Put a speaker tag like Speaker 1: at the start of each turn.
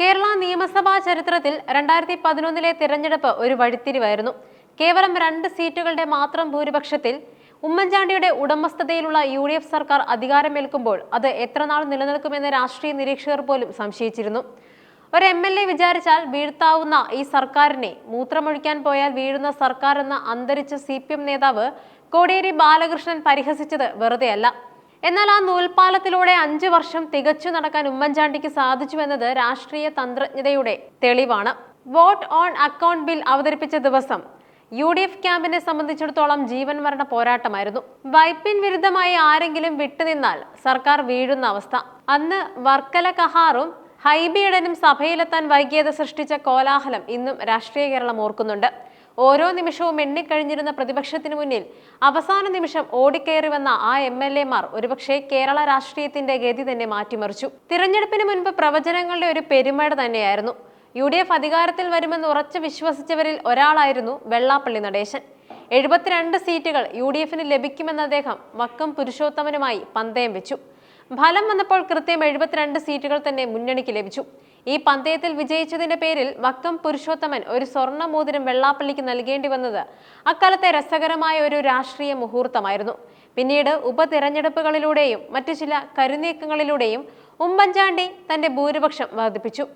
Speaker 1: കേരള നിയമസഭാ ചരിത്രത്തിൽ 2011 തിരഞ്ഞെടുപ്പ് ഒരു വഴിത്തിരിവായിരുന്നു. കേവലം 2 സീറ്റുകളുടെ മാത്രം ഭൂരിപക്ഷത്തിൽ ഉമ്മൻചാണ്ടിയുടെ ഉടമസ്ഥതയിലുള്ള UDF സർക്കാർ അധികാരമേൽക്കുമ്പോൾ അത് എത്രനാൾ നിലനിൽക്കുമെന്ന് രാഷ്ട്രീയ നിരീക്ഷകർ പോലും സംശയിച്ചിരുന്നു. ഒരു MLA വിചാരിച്ചാൽ വീഴ്ത്താവുന്ന ഈ സർക്കാരിനെ മൂത്രമൊഴിക്കാൻ പോയാൽ വീഴുന്ന സർക്കാർ എന്ന അന്തരിച്ച CPM നേതാവ് കോടിയേരി ബാലകൃഷ്ണൻ പരിഹസിച്ചത് വെറുതെയല്ല. എന്നാൽ ആ നൂൽപാലത്തിലൂടെ 5 വർഷം തികച്ചു നടക്കാൻ ഉമ്മൻചാണ്ടിക്ക് സാധിച്ചുവെന്നത് രാഷ്ട്രീയ തന്ത്രജ്ഞതയുടെ തെളിവാണ്. വോട്ട് ഓൺ അക്കൗണ്ട് ബിൽ അവതരിപ്പിച്ച ദിവസം UDF ക്യാമ്പിനെ സംബന്ധിച്ചിടത്തോളം ജീവൻ മരണ പോരാട്ടമായിരുന്നു. വൈപ്പിൻ വിരുദ്ധമായി ആരെങ്കിലും വിട്ടുനിന്നാൽ സർക്കാർ വീഴുന്ന അവസ്ഥ. അന്ന് വർക്കല കഹാറും ഹൈബിയുടനും സഭയിലെത്താൻ വൈകിയത് സൃഷ്ടിച്ച കോലാഹലം ഇന്നും രാഷ്ട്രീയ കേരളം ഓർക്കുന്നുണ്ട്. ഓരോ നിമിഷവും എണ്ണിക്കഴിഞ്ഞിരുന്ന പ്രതിപക്ഷത്തിന് മുന്നിൽ അവസാന നിമിഷം ഓടിക്കയറി വന്ന ആ MLA മാർ ഒരുപക്ഷെ കേരള രാഷ്ട്രീയത്തിന്റെ ഗതി തന്നെ മാറ്റിമറിച്ചു. തിരഞ്ഞെടുപ്പിന് മുൻപ് പ്രവചനങ്ങളുടെ ഒരു പെരുമഴ തന്നെയായിരുന്നു. UDF അധികാരത്തിൽ വരുമെന്ന് ഉറച്ചു വിശ്വസിച്ചവരിൽ ഒരാളായിരുന്നു വെള്ളാപ്പള്ളി നടേശൻ. 72 സീറ്റുകൾ UDF-ന് ലഭിക്കുമെന്ന് അദ്ദേഹം വക്കം പുരുഷോത്തമനുമായി പന്തയം വെച്ചു. ഫലം വന്നപ്പോൾ കൃത്യം 72 സീറ്റുകൾ തന്നെ മുന്നണിക്ക് ലഭിച്ചു. ഈ പന്തയത്തിൽ വിജയിച്ചതിന്റെ പേരിൽ വക്കം പുരുഷോത്തമൻ ഒരു സ്വർണ്ണ മോതിരം വെള്ളാപ്പള്ളിക്ക് നൽകേണ്ടി വന്നത് അക്കാലത്തെ രസകരമായ ഒരു രാഷ്ട്രീയ മുഹൂർത്തമായിരുന്നു. പിന്നീട് ഉപതിരഞ്ഞെടുപ്പുകളിലൂടെയും മറ്റു ചില കരുനീക്കങ്ങളിലൂടെയും ഉമ്മൻചാണ്ടി തന്റെ ഭൂരിപക്ഷം വർദ്ധിപ്പിച്ചു.